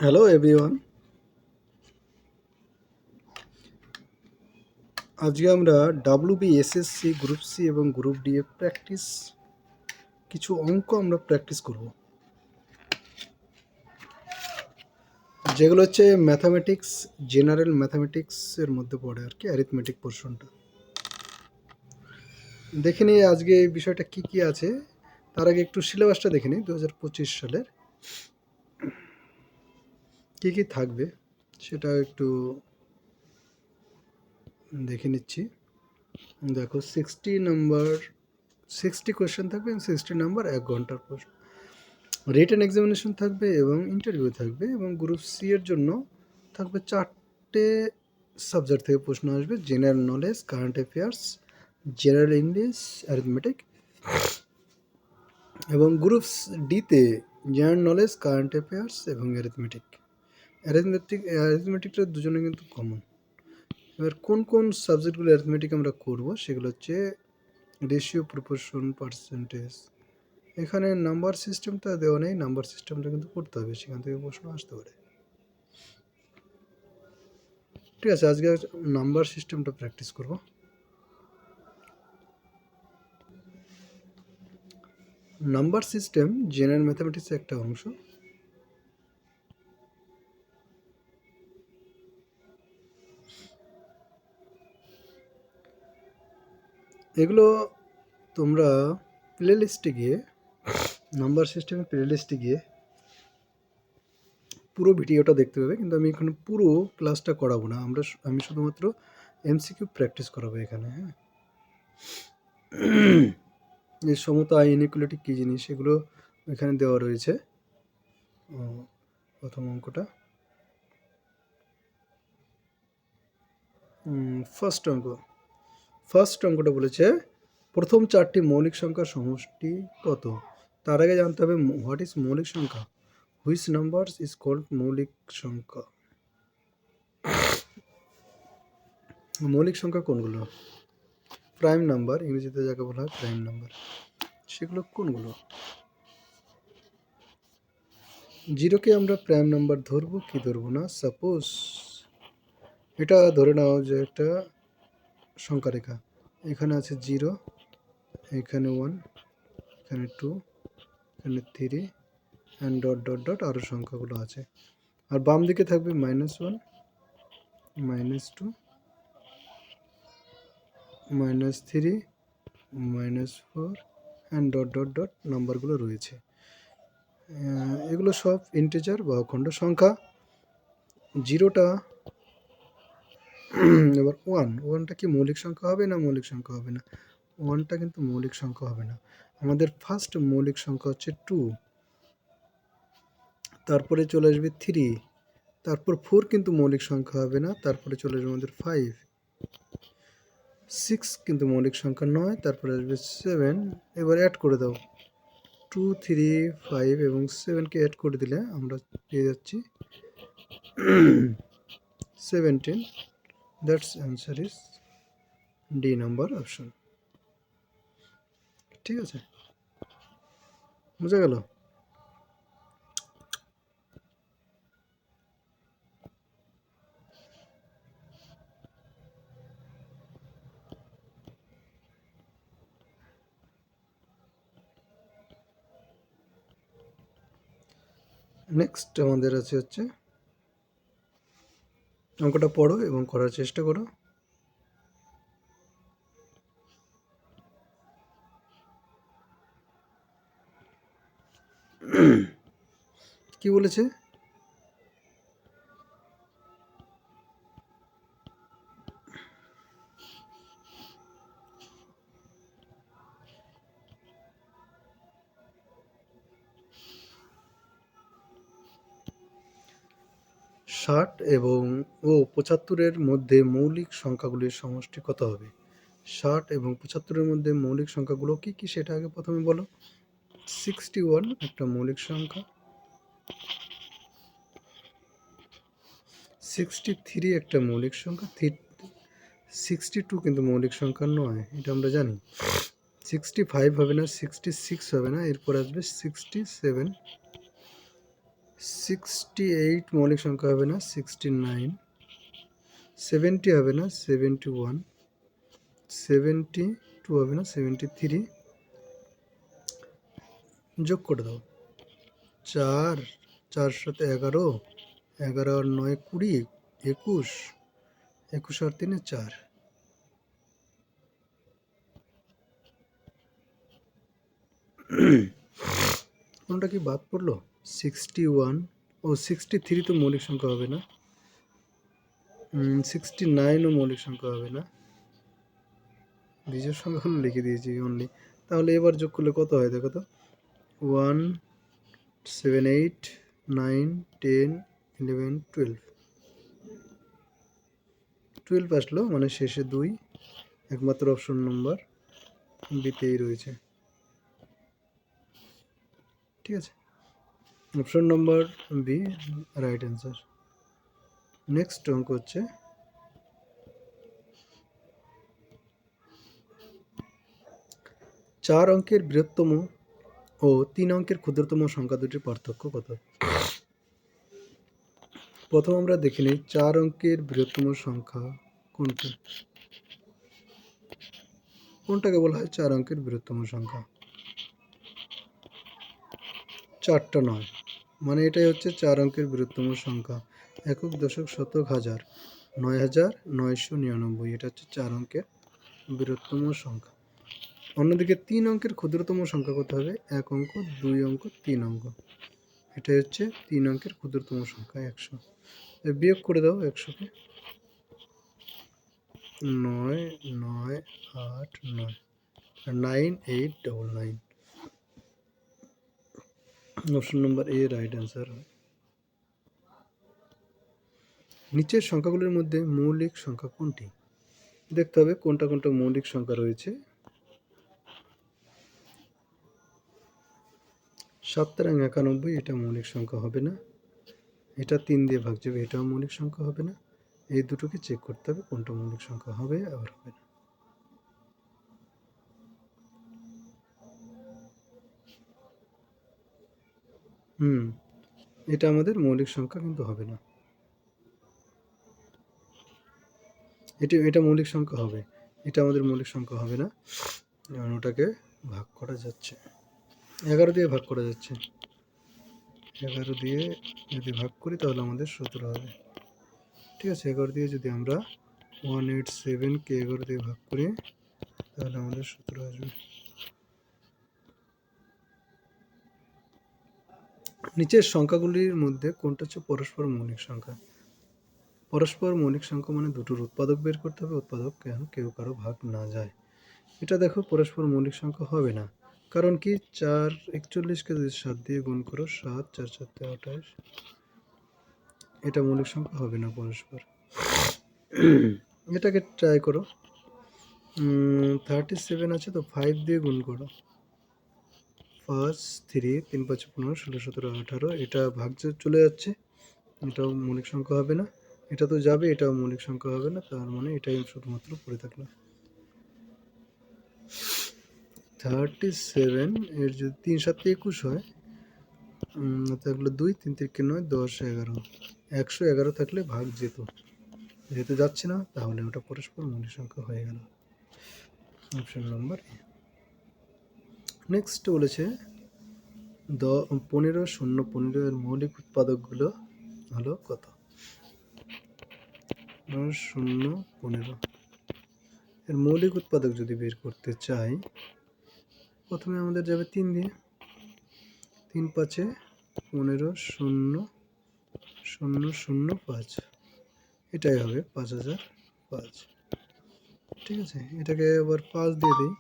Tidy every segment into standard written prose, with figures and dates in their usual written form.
Hello everyone, আজকে আমরা WBSSC group C এবং গ্রুপ ডি এর কিছু অঙ্ক আমরা প্র্যাকটিস করব, যেগুলো হচ্ছে ম্যাথামেটিক্স, জেনারেল ম্যাথামেটিক্সের মধ্যে পড়ে আর কি, অ্যারিথমেটিক পোর্শনটা। দেখে নিই আজকে এই বিষয়টা কি কি আছে। তার আগে একটু সিলেবাসটা দেখে নিই 2025 সালের কি কি থাকবে, সেটা একটু দেখে নিচ্ছি। দেখো 60 কোয়েশ্চেন থাকবে এবং 60 নাম্বার 1 ঘন্টার প্রশ্ন। রিটেন এক্সামিনেশন থাকবে এবং ইন্টারভিউ থাকবে, এবং গ্রুপ সি এর জন্য থাকবে 4টে সাবজেক্ট থেকে প্রশ্ন আসবে: general knowledge, current affairs, general English, arithmetic. এবং গ্রুপ ডিতে জেনারেল নলেজ, কারেন্ট অ্যাফেয়ার্স এবং অ্যারিথমেটিকটা দুজনে কিন্তু কমন। এবার কোন কোন সাবজেক্টগুলো অ্যারিথমেটিক আমরা করব সেগুলো হচ্ছে রেশিও, প্রপোর্শন, পার্সেন্টেজ। এখানে নাম্বার সিস্টেমটা দেওয়া নেই, নাম্বার সিস্টেমটা কিন্তু করতে হবে, সেখান থেকে প্রশ্ন আসতে পারে। ঠিক আছে, আজকে নাম্বার সিস্টেমটা প্র্যাকটিস করব। নাম্বার সিস্টেম জেনারেল ম্যাথামেটিক্সের একটা অংশ। এগুলো তোমরা প্লে লিস্টে গিয়ে, নাম্বার সিস্টেমের প্লে লিস্টে গিয়ে পুরো ভিডিওটা দেখতে পাবে, কিন্তু আমি এখানে পুরো ক্লাসটা করাবো না। আমি শুধুমাত্র এমসিকিউ প্র্যাকটিস করাবো এখানে। হ্যাঁ, এই সমতা ইনইকুয়ালিটি কী জিনিস সেগুলো এখানে দেওয়া রয়েছে। প্রথম অঙ্কটা, ফার্স্ট অঙ্কটা বলেছে প্রথম 4টি মৌলিক সংখ্যার সমষ্টি কত। তার আগে জানতে হবে হোয়াট ইজ মৌলিক সংখ্যা, হুইচ নাম্বারস ইজ কল্ড মৌলিক সংখ্যা। মৌলিক সংখ্যা কোনগুলো? প্রাইম নাম্বার, ইংরেজিতে যাকে বলা হয় প্রাইম নাম্বার, সেগুলো কোনগুলো? জিরোকে আমরা প্রাইম নাম্বার ধরবো কি ধরবো না? সাপোজ এটা ধরে নাও যে একটা সংখ্যা রেখা, এখানে আছে 0, এখানে 1, এখানে 2, এখানে 3 অ্যান্ড ডট ডট ডট আরও সংখ্যাগুলো আছে। আর বাম দিকে থাকবে -1, -2, -3, -4 অ্যান্ড ডট ডট ডট নাম্বারগুলো রয়েছে। এগুলো সব ইন্টিজার বা অখণ্ড সংখ্যা। জিরোটা, এবার ওয়ানটা কি মৌলিক সংখ্যা হবে না মৌলিক সংখ্যা হবে না? ওয়ানটা কিন্তু মৌলিক সংখ্যা হবে না। আমাদের ফার্স্ট মৌলিক সংখ্যা হচ্ছে 2, তারপরে চলে আসবে 3, তারপর 4 কিন্তু মৌলিক সংখ্যা হবে না, তারপরে চলে আসবে আমাদের 5, 6 কিন্তু মৌলিক সংখ্যা নয়, তারপরে আসবে 7। এবার অ্যাড করে দাও, 2, 3, 5 এবং 7কে অ্যাড করে দিলে আমরা পেয়ে যাচ্ছি 17। That's answer is D number option. ঠিক আছে, বোঝা গেল? নেক্সট আমাদের আছে হচ্ছে, অঙ্কটা পড়ো এবং করার চেষ্টা করো। কি বলেছে? ষাট এবং 75-এর মধ্যে মৌলিক সংখ্যাগুলির সমষ্টি কত হবে? 60 এবং 75-এর মধ্যে মৌলিক সংখ্যাগুলো কি কি সেটা আগে প্রথমে বলো। 61 একটা মৌলিক সংখ্যা, 63 একটা মৌলিক সংখ্যা, 62 কিন্তু মৌলিক সংখ্যা নয়, এটা আমরা জানি। 65 হবে না, 66 হবে না, এরপর আসবে 67, 68 মৌলিক সংখ্যা হবে না, 69, 70 হবে না, 71, 72 হবে না, 73, যোগ করে দাও। 4, 4 সাথে 11, 11 আর 9 20, 21, 21 আর 3 4। কোনটা কি বাদ পড়লো? 61 ও 63 তো মৌলিক সংখ্যা হবে না, 69 ও মৌলিক সংখ্যা হবে না, বিজোড় সংখ্যাগুলো লিখে দিয়েছি অনলি। তাহলে এবার যোগ করলে কত হয় দেখো তো? 1, 7, 8, 9, 10, 11, 12, 12 আসলো, মানে শেষে 2, একমাত্র অপশন নম্বর বিতেই রয়েছে। ঠিক আছে, option number B right answer. Next অঙ্ক হচ্ছে 4 অঙ্কের বৃহত্তম ও 3 অঙ্কের ক্ষুদ্রতম সংখ্যা দুটির পার্থক্য কত? প্রথম আমরা দেখে নিই 4 অঙ্কের বৃহত্তম সংখ্যা কোনটি। কোনটাকে বলা হয় 4 অঙ্কের বৃহত্তম সংখ্যা? 4টা নয়, মানে এটাই হচ্ছে 4 অঙ্কের বৃহত্তম সংখ্যা। একক, দশক, শতক, হাজার, 9999, এটা হচ্ছে 4 অঙ্কের বৃহত্তম সংখ্যা। অন্যদিকে 3 অঙ্কের ক্ষুদ্রতম সংখ্যা কত হবে? 1 অঙ্ক, 2 অঙ্ক, 3 অঙ্ক, এটা হচ্ছে 3 অঙ্কের ক্ষুদ্রতম সংখ্যা 100। বিয়োগ করে দাও 100কে। 9, 9, 8, 9, 9899, অপশন নম্বর এ রাইট অ্যান্সার। নিচের সংখ্যাগুলির মধ্যে মৌলিক সংখ্যা কোনটি? দেখতে হবে কোনটা কোনটা মৌলিক সংখ্যা রয়েছে। 791, এটা মৌলিক সংখ্যা হবে না, এটা 3 দিয়ে ভাগ যাবে, এটাও মৌলিক সংখ্যা হবে না। এই দুটোকে চেক করতে হবে কোনটা মৌলিক সংখ্যা হবে আর হবে না। এটা আমাদের মৌলিক সংখ্যা কিন্তু হবে না। এটা মৌলিক সংখ্যা হবে, এটা আমাদের মৌলিক সংখ্যা হবে না, কারণ ওটাকে ভাগ করা যাচ্ছে, 11 দিয়ে ভাগ করা যাচ্ছে। 11 দিয়ে যদি ভাগ করি তাহলে আমাদের 17 হবে। ঠিক আছে, 11 দিয়ে যদি আমরা 187কে 11 দিয়ে ভাগ করি তাহলে আমাদের 17 আসবে। নিচের সংখ্যাগুলির মধ্যে কোনটা হচ্ছে পরস্পর মৌলিক সংখ্যা? পরস্পর মৌলিক সংখ্যা মানে দুটোর উৎপাদক বের করতে হবে, উৎপাদক কেউ কারো ভাগ না যায়। এটা দেখো পরস্পর মৌলিক সংখ্যা হবে না, কারণ কি 441কে যদি 7 দিয়ে গুণ করো, 7, 4, 4, 28, এটা মৌলিক সংখ্যা হবে না পরস্পর। এটাকে ট্রাই করো, 37 আছে তো 5 দিয়ে গুণ করো, 5, 3, 3, 5, 15, 16, 17, 18, এটা ভাগ চলে যাচ্ছে, এটাও মৌলিক সংখ্যা হবে না, এটা তো যাবে, এটাও মৌলিক সংখ্যা হবে না, তার মানে এটাই শুধুমাত্র পড়ে থাকলো। 37 এর যদি 3, 7, 21 হয়, তাহলে 2, 3, 3, 9, 10, 11, 111 থাকলে ভাগ যেত, যেহেতু যাচ্ছে না তাহলে ওটা পরস্পর মৌলিক সংখ্যা হয়ে গেল, অপশন নম্বর এ। নেক্সট বলেছে 15, 0, 15 এর মৌলিক উৎপাদকগুলো হলো কত? 0, 15 এর মৌলিক উৎপাদক যদি বের করতে চাই, প্রথমে আমাদের যাবে 3 দিয়ে, 3, 5, 15, 0, 0, 0, 5, এটাই হবে 5005। ঠিক আছে, এটাকে আবার 5 দিয়ে দিই,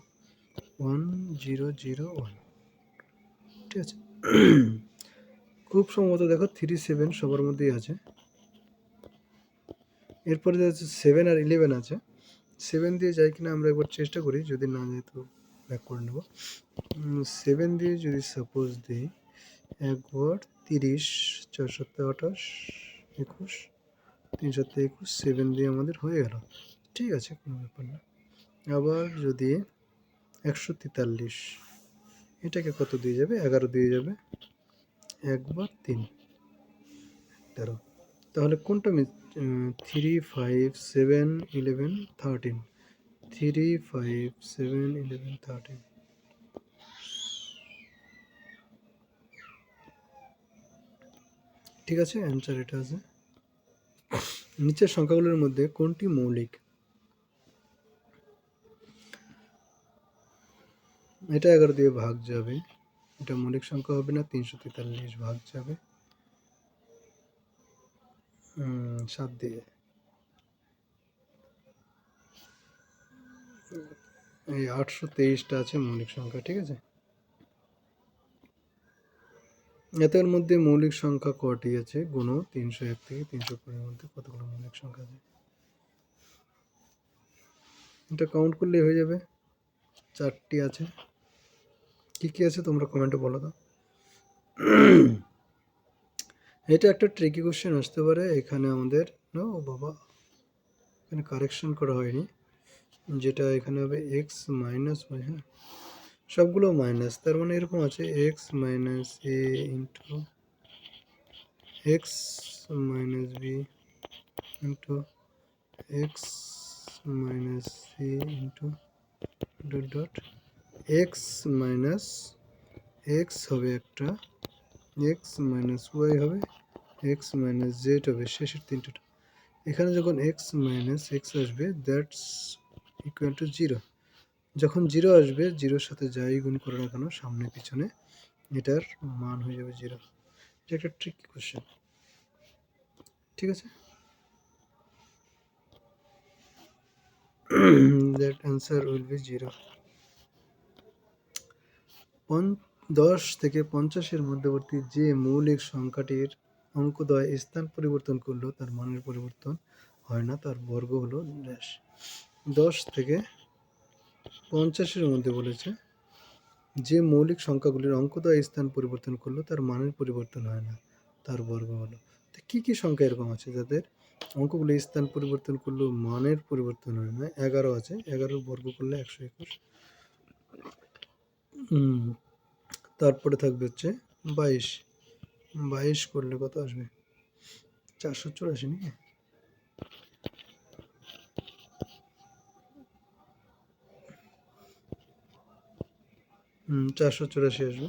1, 0, 0, 1। ঠিক আছে, খুব সম্ভবত দেখো 3, 7 সবার মধ্যেই আছে। এরপরে হচ্ছে 7 আর 11 আছে, 7 দিয়ে যাই কিনা আমরা একবার চেষ্টা করি, যদি না যায় তো ব্যাক করে নেব। 7 দিয়ে যদি সাপোজ দিই, 1 বার 30, 4, 7, 28, 21, 3, 7, 21, 7 দিয়ে আমাদের হয়ে গেল। ঠিক আছে, কোনো ব্যাপার না। আবার যদি 143, এটাকে কত দিয়ে যাবে? 11 দিয়ে যাবে, 1 বার 3, 13। তাহলে কোনটা 3, 5, 7, 11, 13। 3, 5, 7, 11, 13। ঠিক আছে, অ্যান্সার এটা আছে। নিচের সংখ্যাগুলোর মধ্যে কোনটি মৌলিক? এটা 11 দিয়ে ভাগ যাবে, এটা মৌলিক সংখ্যা হবে না। 343 ভাগ যাবে 7 দিয়ে। এই 823টা আছে মৌলিক সংখ্যা, ঠিক আছে। এতের মধ্যে মৌলিক সংখ্যা কটি আছে? গুণ 301 থেকে 320 মধ্যে কতগুলো মৌলিক সংখ্যা আছে? এটা কাউন্ট করলে হয়ে যাবে। 4টি আছে। কি কি আছে তোমরা কমেন্টে বলো তো। এটা একটা ট্রিকি কোশ্চেন আসতে পারে। এখানে আমাদের নো বাবা, এখানে কারেকশন করা হয়নি, যেটা এখানে হবে এক্স মাইনাস ওয়াই। হ্যাঁ, সবগুলো মাইনাস, তার মানে এরকম আছে x minus a into x minus b into x minus c into dot dot x minus x হবে একটা, এক্স মাইনাস ওয়াই হবে, এক্স মাইনাস জেড হবে, শেষের তিনটেটা। এখানে যখন এক্স মাইনাস এক্স আসবে দ্যাটস ইকুয়াল টু 0। যখন 0 আসবে, 0-র সাথে যাই গুণ করে না কেন সামনে পিছনে, এটার মান হয়ে যাবে 0। এটা একটা ট্রিকি কোশ্চেন, ঠিক আছে। That answer will be 0। 10 থেকে 50-এর মধ্যবর্তী যে মৌলিক সংখ্যাটির অঙ্কদ্বয় স্থান পরিবর্তন করলেও তার মানের পরিবর্তন হয় না, তার বর্গ হলো ড্যাশ। 10 থেকে 50-এর মধ্যে বলেছে যে মৌলিক সংখ্যাগুলির অঙ্কদ্বয় স্থান পরিবর্তন করলেও তার মানের পরিবর্তন হয় না, তার বর্গ হলো। তো কী কী সংখ্যা এরকম আছে যাদের অঙ্কগুলি স্থান পরিবর্তন করলেও মানের পরিবর্তন হয় না? 11 আছে, 11 বর্গ করলে 121। তারপরে থাকবে হচ্ছে 22, 22 করলে কত আসবে? 484 নাকি? 484 আসবে।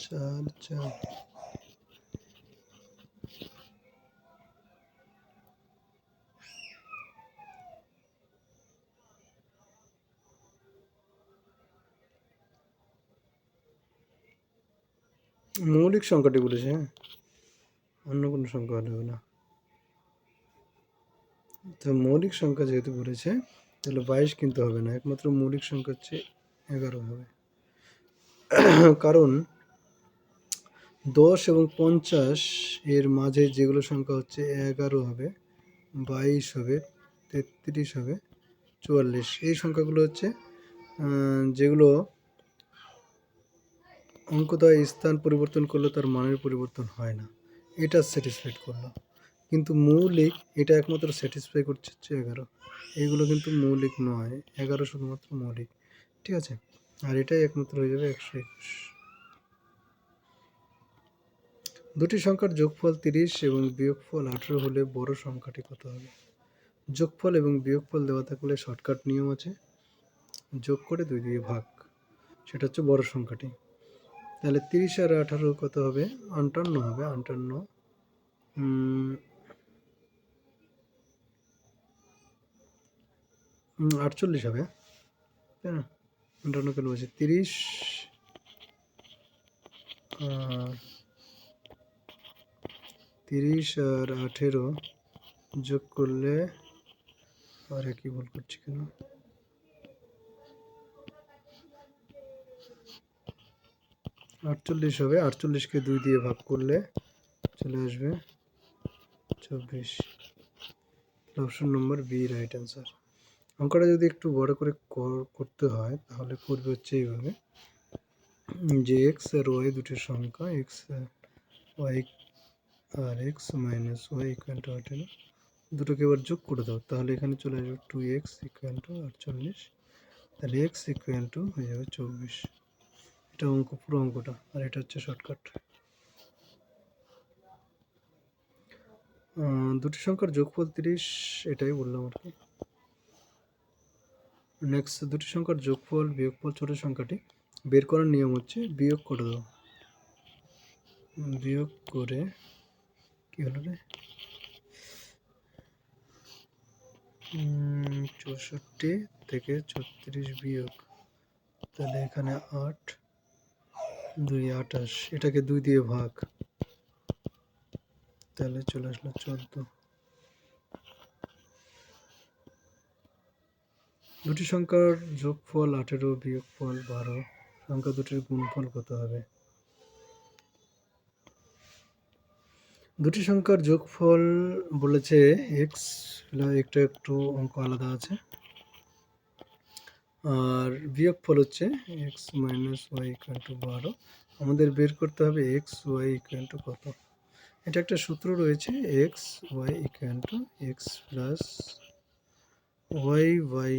চার চার মৌলিক সংখ্যাটি বলেছে, হ্যাঁ, অন্য কোনো সংখ্যা হলে হবে না। তো মৌলিক সংখ্যা যেহেতু বলেছে তাহলে 22 কিন্তু হবে না, একমাত্র মৌলিক সংখ্যা হচ্ছে 11 হবে। কারণ 10 এবং 50 এর মাঝে যেগুলো সংখ্যা হচ্ছে 11 হবে, 22 হবে, 33 হবে, 44, এই সংখ্যাগুলো হচ্ছে যেগুলো অঙ্কদ্বয় স্থান পরিবর্তন করলে তার মানের পরিবর্তন হয় না, এটা স্যাটিসফাইড করলো। কিন্তু মৌলিক এটা একমাত্র স্যাটিসফাই করছে হচ্ছে 11, এইগুলো কিন্তু মৌলিক নয়। 11 শুধুমাত্র মৌলিক, ঠিক আছে। আর এটাই একমাত্র হয়ে যাবে 121। দুটি সংখ্যার যোগফল 30 এবং বিয়োগফল 18 হলে বড় সংখ্যাটি কত হবে? যোগফল এবং বিয়োগফল দেওয়া থাকলে শর্টকাট নিয়ম আছে, যোগ করে 2 দিয়ে ভাগ, সেটা হচ্ছে বড় সংখ্যাটি। তাহলে 30 আর 18 কত হবে? 58 হবে। 58 48 হবে, তাই না? 58 কেন বলছি? 30 আর 18 যোগ করলে, আরে কি ভুল করছি কেন, 48 হবে। 48কে 2 দিয়ে ভাগ করলে চলে আসবে 24। Option number B right answer. অঙ্কটা যদি একটু বড় করে করতে হয় তাহলে করবে হচ্ছে এইভাবে, যে এক্স আর ওয়াই দুটি সংখ্যা, এক্স ওয়াই আর X minus Y equal to 18, দুটোকে এবার যোগ করে দাও, তাহলে এখানে চলে আসবে 2x ইকুয়াল টু 48, তাহলে এক্স ইকুয়াল টু হয়ে যাবে 24। এটা অঙ্ক, পুরো অঙ্কটা, আর এটা হচ্ছে শর্টকাট। দুটি সংখ্যার যোগফল 30, এটাই বললাম আর কি। নেক্সট, দুটি সংখ্যার যোগফল বিয়োগফল ছোট সংখ্যাটি বের করার নিয়ম হচ্ছে বিয়োগ করে দাও। বিয়োগ করে কি হলো রে, 64 থেকে 36 বিয়োগ, তাহলে এখানে 8 2 28, এটাকে 2 দিয়ে ভাগ, তাহলে চলে আসলো 14। দুটি সংখ্যার যোগফল 18 বিয়োগফল 12, সংখ্যা দুটির গুণফল কত হবে? দুটি সংখ্যার যোগফল বলেছে এক্স, একটা একটু অঙ্ক আলাদা আছে, আর বিয়োগফল হচ্ছে X minus Y equal to 12। আমাদের বের করতে হবে এক্স ওয়াই ইকুয়াল টু কত। এটা একটা সূত্র রয়েছে, X Y equal to X plus Y by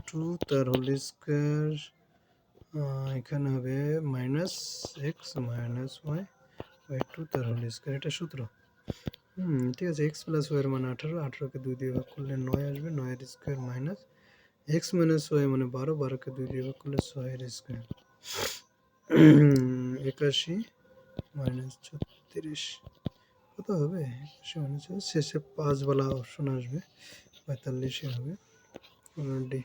2 তার হোল স্কোয়ার, এখানে হবে minus x minus Y by 2 তার হোল স্কোয়ার, এটা সূত্র। ঠিক আছে, এক্স প্লাস ওয়াইয়ের মানে 18, 18কে 2 দিয়ে ভাগ করলে 9 আসবে, 9-এর square minus x minus y মানে 12, 12কে 2 দিয়ে ভাগ করলে 6-এর স্কোয়ার, 81 মাইনাস 36 কত হবে? 81 মাইনাস, শেষে 5 বালা অপশন আসবে, 45 হবে ডি।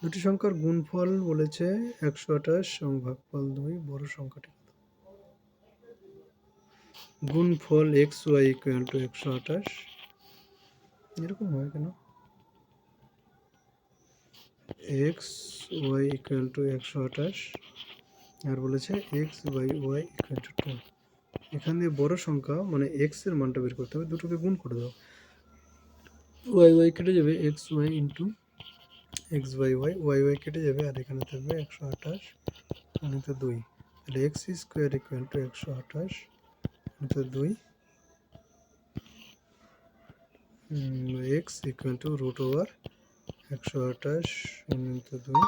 দুটি সংখ্যার গুণফল বলেছে 128 এবং ভাগফল 2, বড় সংখ্যাটি কত? গুণফল এক্স ওয়াই ইকুয়াল টু 128, এরকম হয় কেন? এক্স ওয়াই ইকুয়াল টু 128, আর বলেছে X by Y equal to 2। এখান দিয়ে বড় সংখ্যা মানে এক্স এর মানটা বের করতে হবে, দুটোকে গুণ করে দাও, ওয়াই ওয়াই কেটে যাবে, X Y into X by Y, Y Y কেটে যাবে, আর এখানে থাকবে 128 গুণিত 2, তাহলে এক্স স্কোয়ার ইকুয়াল টু 128 গুণিত 2, X equal to root over 128 গুণিত 2,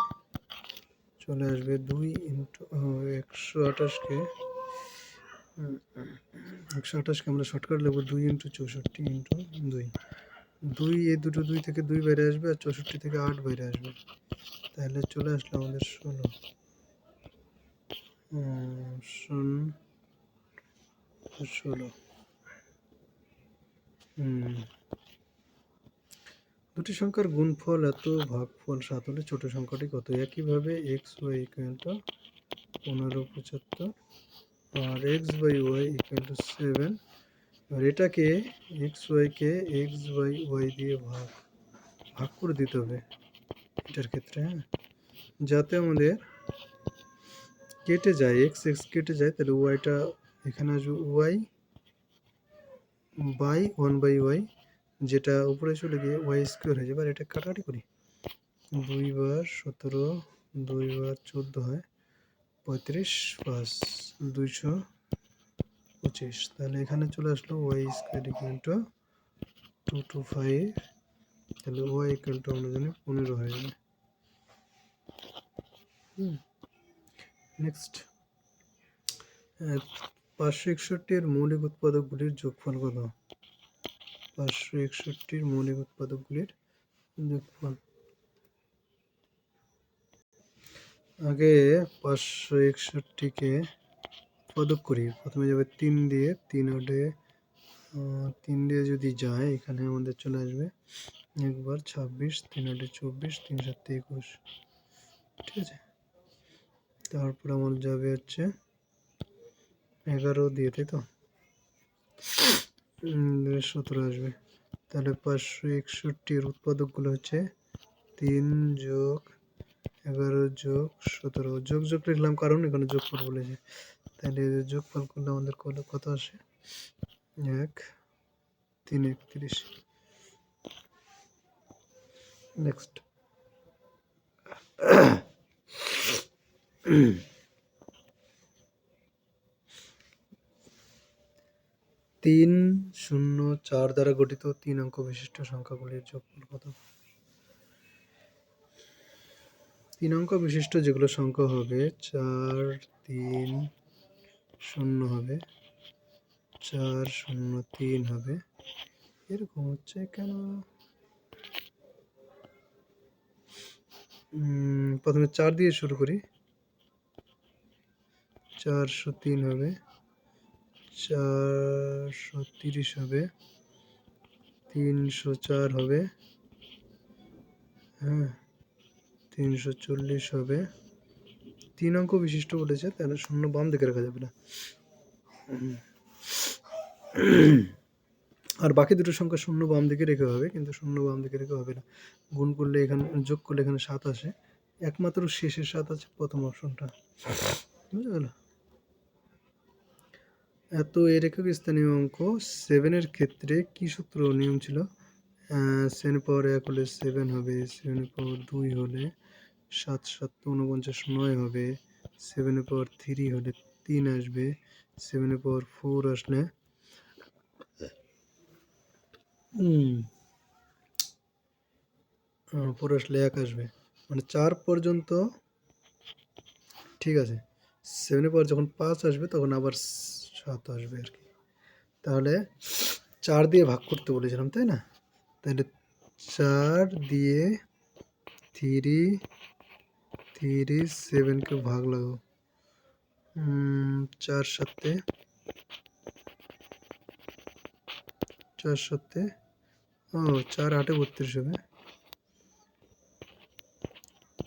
চলে আসবে 2 ইন্টু 128কে, 128কে আমরা শর্টকাট লিখব 2 ইন্টু 64 ইন্টু 2, 2 এই দুটো 2 থেকে 2 বাইরে আসবে, আর 64 থেকে 8 বাইরে আসবে, তাহলে চলে আসলো আমাদের 16। অপশন 16। দুটি সংখ্যার গুণফল এত, ভাগফল 7 হলে ছোট সংখ্যাটি কত? একইভাবে এক্স ওয়াই ইকুয়াল টু 1575, আর X by Y equal to 7, আর এটাকে এক্স ওয়াইকে এক্স বাই ওয়াই দিয়ে ভাগ করে দিতে হবে এটার ক্ষেত্রে, হ্যাঁ, যাতে আমাদের কেটে যায়, এক্স এক্স কেটে যায়, তাহলে ওয়াইটা এখানে আসবে ওয়াই বাই 1 বাই ওয়াই, যেটা উপরে চলে গিয়ে ওয়াই স্কোয়ার হয়ে যাবে, আর এটা কাটাকাটি করি, 2 বার 17, 2 বার 14 হয় 35, 5 225, তাহলে এখানে চলে আসলো ওয়াই স্কোয়ার ইকুয়াল টু 225, তাহলে ওয়াই ইকুয়াল টু আমরা জানি 15 হয়ে যাবে। নেক্সট, 561-এর মৌলিক উৎপাদকগুলির যোগফল কত? 561-এর মৌলিক উৎপাদকগুলির যোগফল, আগে 561কে উৎপাদক করি, প্রথমে যাবে 3 দিয়ে, 3 ওডে 3 দিয়ে যদি যায়, এখানে আমাদের চলে আসবে একবার 26, 3 ওডে 24, 3 7 21, ঠিক আছে। তারপর আমার যাবে হচ্ছে 11 দিয়ে, তাই তো, 17 আসবে, তাহলে 561-এর উৎপাদকগুলো হচ্ছে 3 যোগ 11 যোগ 17, যোগ যোগ লিখলাম কারণ এখানে যোগফল বলেছে, তাহলে যোগফল করলে আমাদের কত আসে? 1 3 31। নেক্সট, 3, 0, 4 দ্বারা গঠিত 3 অঙ্ক বিশিষ্ট সংখ্যাগুলির যোগফল কত? 3 অঙ্ক বিশিষ্ট যেগুলো সংখ্যা হবে 4, 3, 0 হবে, 4, 0, 3 হবে। এরকম হচ্ছে কেন? প্রথমে 4 দিয়ে শুরু করি। 403 হবে, 430 হবে, 304 হবে, হ্যাঁ, 340 হবে। 3 অঙ্ক বিশিষ্ট বলেছে, তাহলে 0 বাম দিকে রাখা যাবে না। আর বাকি দুটো সংখ্যা 0 বাম দিকে রেখে হবে, কিন্তু 0 বাম দিকে রেখে হবে না। গুণ করলে এখানে, যোগ করলে এখানে 7 আসে। একমাত্র শেষের 7 আছে প্রথম অপশনটা। বুঝা গেল? এত এর একক স্থানীয় অঙ্ক 7 এর ক্ষেত্রে কি সূত্র নিয়ম ছিল? 7 এর পাওয়ার 1 হলে 7 হবে, 7 এর পাওয়ার 2 হলে 7 7 49 9 হবে, 7 এর পাওয়ার 3 হলে 3 আসবে, 7 এর পাওয়ার 4 আসলে 4 আসলে 1 আসবে, মানে 4 পর্যন্ত ঠিক আছে। 7 এর পাওয়ার যখন 5 আসবে তখন আবার 7 আসবে আর কি। তাহলে 4 দিয়ে ভাগ করতে বলেছিলাম, তাই না? তাহলে 4 দিয়ে 7কে ভাগ লাগাও। 4 7 4 7 4 8 32 হবে,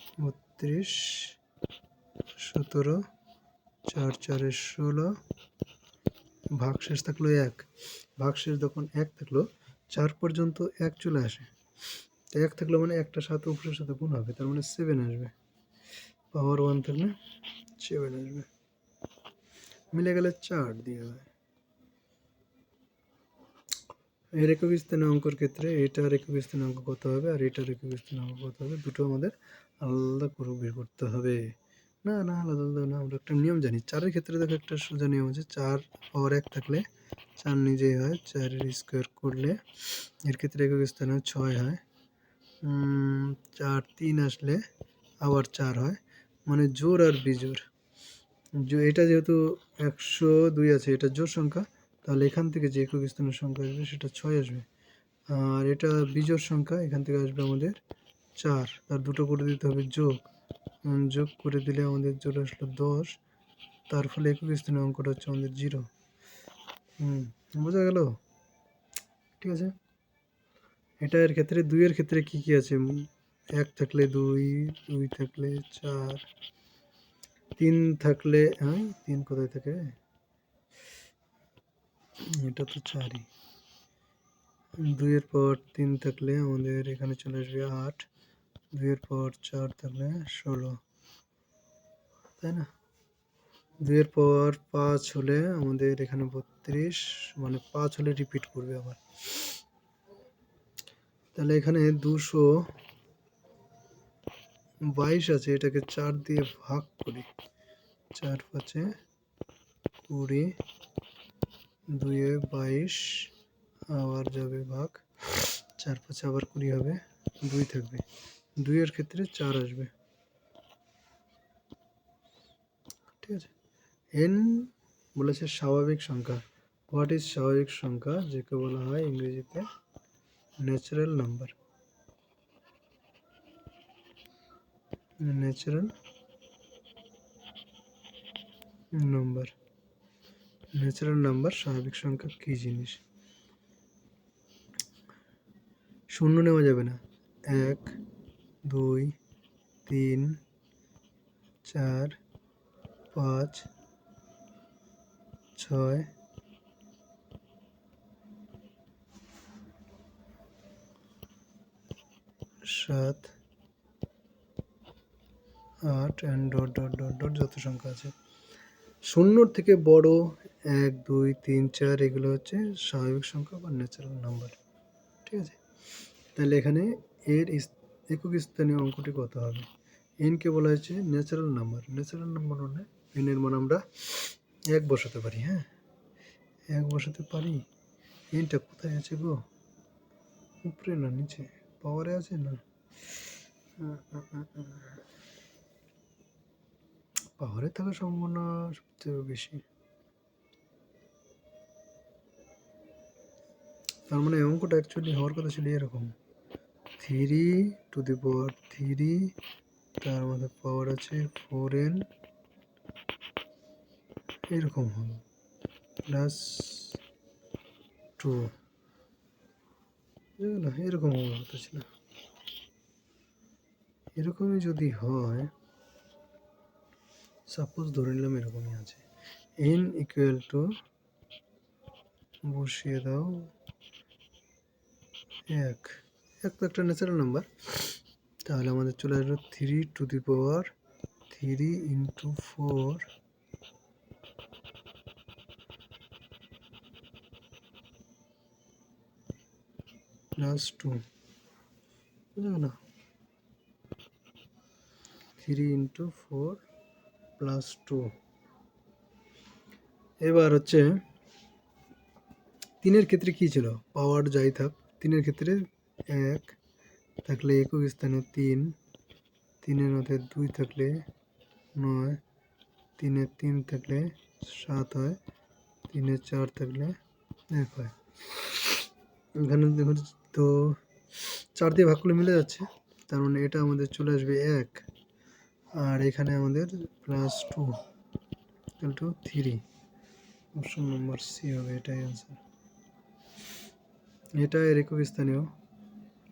32 17 4 4 16, ভাগশেষ থাকলো 1। ভাগশেষ যখন 1 থাকলো, 4 পর্যন্ত 1 চলে আসে, তো 1 থাকলো মানে একটা 7 উপরের সাথে গুণ হবে, তার মানে 7 আসবে। পাওয়ার 1 থাকলে 7 আসবে, মিলে গেলে 4 দিয়ে হয়। এর একক স্থানীয় অঙ্কের ক্ষেত্রে এটার একক স্থানীয় অঙ্ক কত হবে আর এটার একক স্থানীয় অঙ্ক কত হবে, দুটো আমাদের আলাদা করে বের করতে হবে। না আলাদা না, আমরা একটা নিয়ম জানি। 4-এর ক্ষেত্রে দেখো একটা সোজা নিয়ম আছে, 4 পাওয়ার 1 থাকলে 4 নিজেই হয়, 4-এর স্কোয়ার করলে এর ক্ষেত্রে একক স্থানীয় 6 হয়। 4 3 আসলে আবার 4 হয়, মানে জোড় আর বিজোড়। এটা যেহেতু 102 আছে, এটা জোড় সংখ্যা, তাহলে এখান থেকে যে একক স্থানীয় সংখ্যা আসবে সেটা 6 আসবে। আর এটা বিজোড় সংখ্যা, এখান থেকে আসবে আমাদের 4, তার দুটো করে দিতে হবে যোগ। যোগ করে দিলে আমাদের চলে আসলো 10, তার ফলে একক স্থানীয় অঙ্কটা হচ্ছে আমাদের 0। বোঝা গেল? ঠিক আছে। এটা এর ক্ষেত্রে 2 এর ক্ষেত্রে কি কি আছে? 1 থাকলে 2, 2 থাকলে 4, 3 থাকলে 3 কোথায় থাকে? এটা তো 4ই। 2 এর পাওয়ার 3 থাকলে আমাদের এখানে চলে আসবে 8, 2 এর পাওয়ার 4 থাকলে 16, তাই না? 2 এর পাওয়ার 5 হলে আমাদের এখানে 32, মানে 5 হলে রিপিট করবে আবার। তাহলে এখানে 222 আছে, এটাকে 4 দিয়ে ভাগ করি। 4 5 20, 2 এ 22, আবার যাবে ভাগ, 4 5 আবার 20 হবে, 2 থাকবে। 2 এর ক্ষেত্রে 4 আসবে, ঠিক আছে। এন বলেছে স্বাভাবিক সংখ্যা। হোয়াট ইজ স্বাভাবিক সংখ্যা, যাকে বলা হয় ইংরেজিতে natural number. Natural number, natural number স্বাভাবিক সংখ্যা কী জিনিস? শূন্য নেওয়া যাবে না। 1 2 3 4 5 6 7 8 and dot dot dot dot যত সংখ্যা আছে। শূন্যর থেকে বড় 1 2 3 4 এগুলো হচ্ছে স্বাভাবিক সংখ্যা বা ন্যাচারাল নাম্বার, ঠিক আছে। তাহলে এখানে এর একক স্থানীয় অঙ্কটি কত হবে? এনকে বলা হয়েছে ন্যাচারাল নাম্বার। ন্যাচারাল নাম্বার মানে এনের মান আমরা 1 বসাতে পারি, হ্যাঁ। এক বসাতে পারি? এনটা কোথায় আছে গো? উপরে না নিচে? পাওয়ারে আছে না? পাওয়ারে থাকার সম্ভাবনা সবচেয়ে বেশি। তার মানে অঙ্কটা অ্যাকচুয়ালি হওয়ার কথা ছিল এরকম, 3 তার মধ্যে পাওয়ার আছে 4n, এরকম হবে প্লাস 2, না এরকম হওয়ার কথা ছিল। এরকমই যদি হয়, সাপোজ ধরে নিলাম এরকমই আছে, n ইকুয়াল টু বসিয়ে দাও 1, তো একটা ন্যাচারাল নাম্বার, তাহলে আমাদের চলে আসবে 3 ইন্টু 4 প্লাস 2, বুঝলো না? 3 ইন্টু 4 প্লাস 2। এবার হচ্ছে 3-এর ক্ষেত্রে কী ছিল? পাওয়ার যাই থাক, 3-এর ক্ষেত্রে 1 থাকলে একক স্থানে 3, 3-এর মধ্যে 2 থাকলে 9, 3-এর 3 থাকলে 7 হয়, 3-এর 4 থাকলে 1 হয়। এখানে দেখুন তো 4 দিয়ে ভাগ করলে মিলে যাচ্ছে, তার মানে এটা আমাদের চলে আসবে 1, আর এখানে আমাদের plus 2 equal to 3। Option number C হবে, এটাই অ্যান্সার। এটা এর একক স্থানীয়।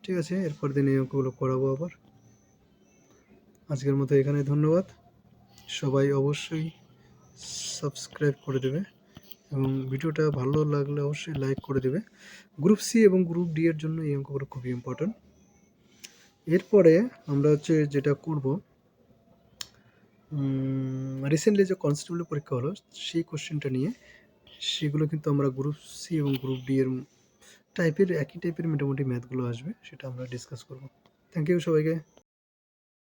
ঠিক আছে, এরপর দিন এই অঙ্কগুলো করাবো আবার। আজকের মতো এখানে, ধন্যবাদ। সবাই অবশ্যই সাবস্ক্রাইব করে দেবে এবং ভিডিওটা ভালো লাগলে অবশ্যই লাইক করে দেবে। গ্রুপ সি এবং গ্রুপ ডি এর জন্য এই অঙ্কগুলো খুবই ইম্পর্ট্যান্ট। এরপরে আমরা হচ্ছে যেটা করব, রিসেন্টলি যে কনস্টেবলের পরীক্ষা হলো সেই কোশ্চেনটা নিয়ে, সেগুলো কিন্তু আমরা গ্রুপ সি এবং গ্রুপ ডি এর একই টাইপের মোটামুটি ম্যাথগুলো আসবে, সেটা আমরা ডিসকাস করব। থ্যাংক ইউ সবাইকে।